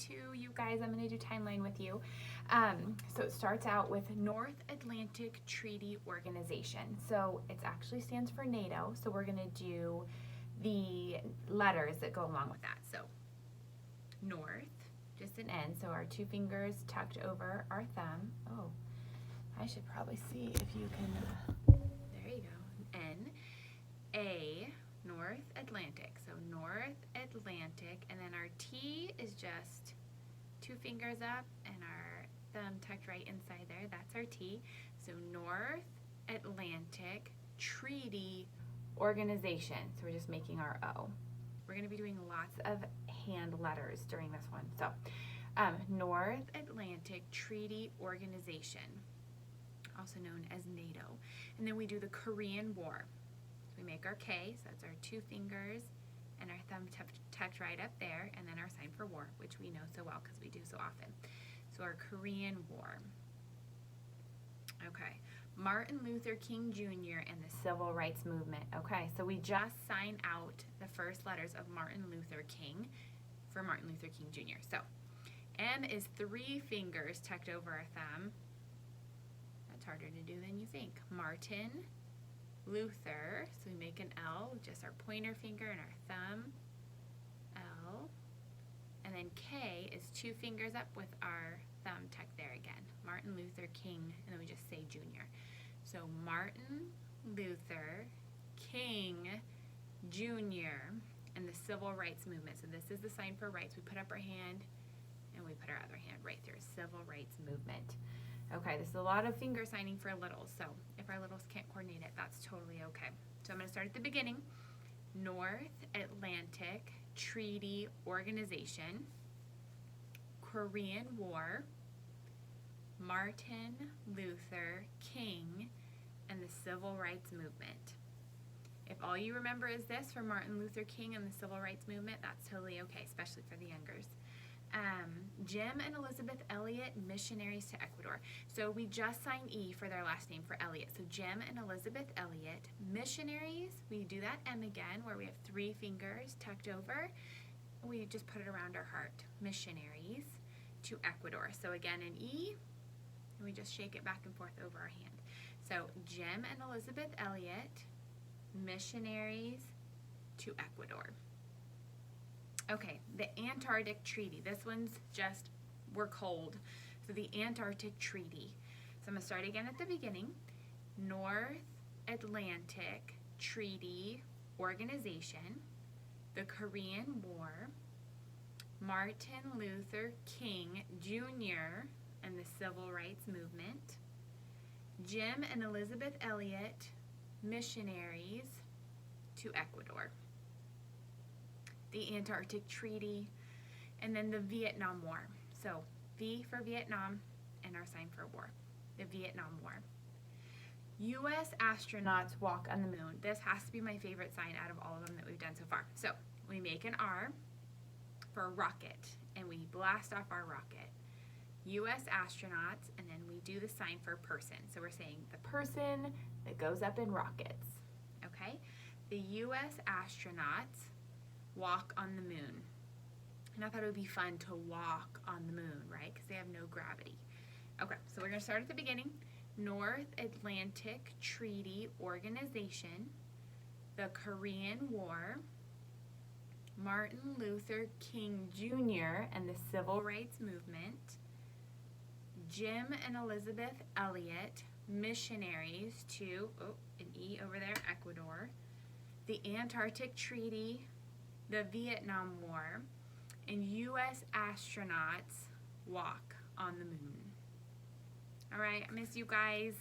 too, you guys. I'm going to do timeline with you. So it starts out with North Atlantic Treaty Organization. So it actually stands for NATO. So we're going to do the letters that go along with that. So North, just an N. So our two fingers tucked over our thumb. Oh, I should probably see if you can. There you go. N. A. North Atlantic. So North Atlantic, and then our T is just two fingers up and our thumb tucked right inside there. That's our T. So North Atlantic Treaty Organization. So we're just making our O. We're going to be doing lots of hand letters during this one. So North Atlantic Treaty Organization, also known as NATO. And then we do the Korean War. We make our K, so that's our two fingers and our thumb tucked right up there, and then our sign for war, which we know so well because we do so often. So our Korean War. Okay, Martin Luther King Jr. and the Civil Rights Movement. Okay, so we just signed out the first letters of Martin Luther King for Martin Luther King Jr. So M is three fingers tucked over our thumb. That's harder to do than you think. Martin Luther, so we make an L with just our pointer finger and our thumb, L, and then K is two fingers up with our thumb tucked there again. Martin Luther King, and then we just say Jr. So Martin Luther King Jr. and the Civil Rights Movement. So this is the sign for rights. We put up our hand and we put our other hand right there. Civil Rights Movement. Okay, this is a lot of finger signing for littles, so if our littles can't coordinate it, that's totally okay. So I'm going to start at the beginning. North Atlantic Treaty Organization, Korean War, Martin Luther King, and the Civil Rights Movement. If all you remember is this from Martin Luther King and the Civil Rights Movement, that's totally okay, especially for the youngers. Jim and Elizabeth Elliott, missionaries to Ecuador. So we just signed E for their last name for Elliott. So Jim and Elizabeth Elliott, missionaries. We do that M again where we have three fingers tucked over. We just put it around our heart. Missionaries to Ecuador. So again an E, and we just shake it back and forth over our hand. So Jim and Elizabeth Elliott, missionaries to Ecuador. Okay, the Antarctic Treaty. This one's just, we're cold. So the Antarctic Treaty. So I'm going to start again at the beginning. North Atlantic Treaty Organization, the Korean War, Martin Luther King Jr. and the Civil Rights Movement, Jim and Elizabeth Elliott, missionaries to Ecuador. The Antarctic Treaty, and then the Vietnam War. So V for Vietnam and our sign for war, the Vietnam War. U.S. astronauts walk on the moon. This has to be my favorite sign out of all of them that we've done so far. So we make an R for rocket, and we blast off our rocket. U.S. astronauts, and then we do the sign for person. So we're saying the person that goes up in rockets. Okay? The U.S. astronauts walk on the moon. And I thought it would be fun to walk on the moon, right? Because they have no gravity. Okay, so we're going to start at the beginning. North Atlantic Treaty Organization, the Korean War, Martin Luther King Jr. and the Civil Rights Movement, Jim and Elizabeth Elliott, missionaries to, an E over there, Ecuador, the Antarctic Treaty, the Vietnam War, and U.S. astronauts walk on the moon. All right, I miss you guys.